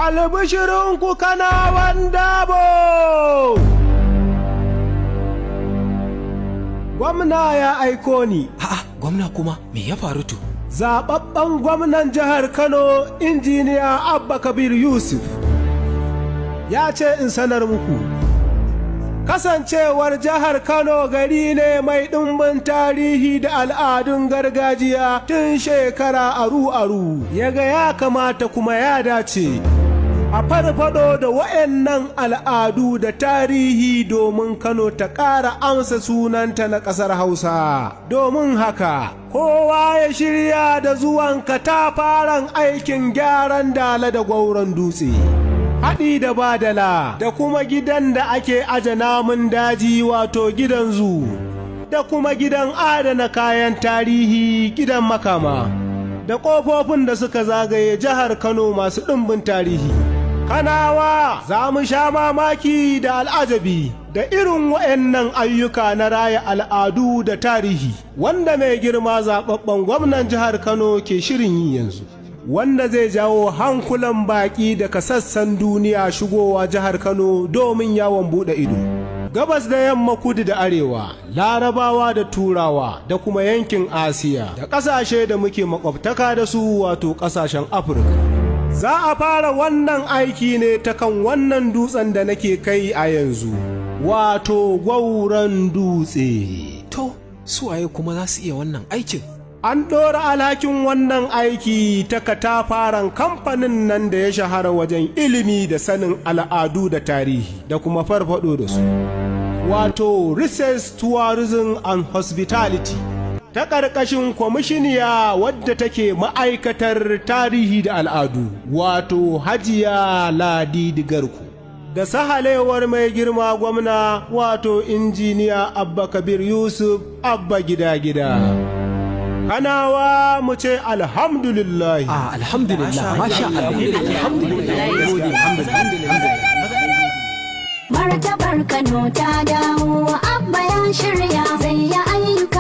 Albishirinku Kanawan Dabo! Gwamna ya aiko ni. A'a, gwamna kuma me ya faru to? Zaɓaɓɓen gwamnan jihar Kano, Injiniya Abba Kabir Yusuf, ya ce in sanar muku. Kasancewar jihar Kano gari ne mai ɗumbin tarihi da al'adun gargajiya tun shekara aru-aru, yaga ya kamata kuma ya dace a farfado da wa'annan al'adu da tarihi domin Kano ta ƙara amsa sunanta na ƙasar Hausa. Domin haka, kowa ya shirya da zuwan katafaren aikin gyaran Dala da Gwauron Dutse. Haɗi da badala da kuma gidan da ake aje namun daji wato gidan zu, da kuma gidan adana kayan tarihi gidan makama, da ƙofofin da suka zagaye jihar Kano masu ɗumbin tarihi. Kanawa za mu sha mamaki da al'ajabi da irin wa'annan ayyuka na raya al'adu da tarihi wanda mai girma zaɓaɓɓen gwamnan jihar Kano ke shirin yi yanzu, wanda zai jawo hankulan baƙi daga sassan duniya shigowa jihar Kano domin yawon buɗe ido. Gabas da yamma, kudu da arewa, larabawa da turawa da kuma yankin Asiya da ƙasashe da muke makwabtaka da su wato ƙasashen Afirka. Za a fara wannan aiki ne ta kan wannan dutsen da nake kai a yanzu, wato Gwauron Dutse. To, suwaye kuma za su iya wannan aikin? An ɗora alhakin wannan aiki ta katafaren kamfanin nan da ya shahara wajen ilimi da sanin al'adu da tarihi da kuma farfado da su, wato Research Tourism and Hospitality, ta ƙarƙashin kwamishiniya wadda take ma'aikatar tarihi da al'adu, wato Hajiya Ladidi Garku, da sahalewar mai girma gwamna wato Injiniya Abba Kabir Yusuf Abba Gida-Gida. Kanawa mu ce alhamdulillah. Alhamdulillah, masha Allah. Martabar Kano ta dawo, Abba ya shirya zai yi ayyuka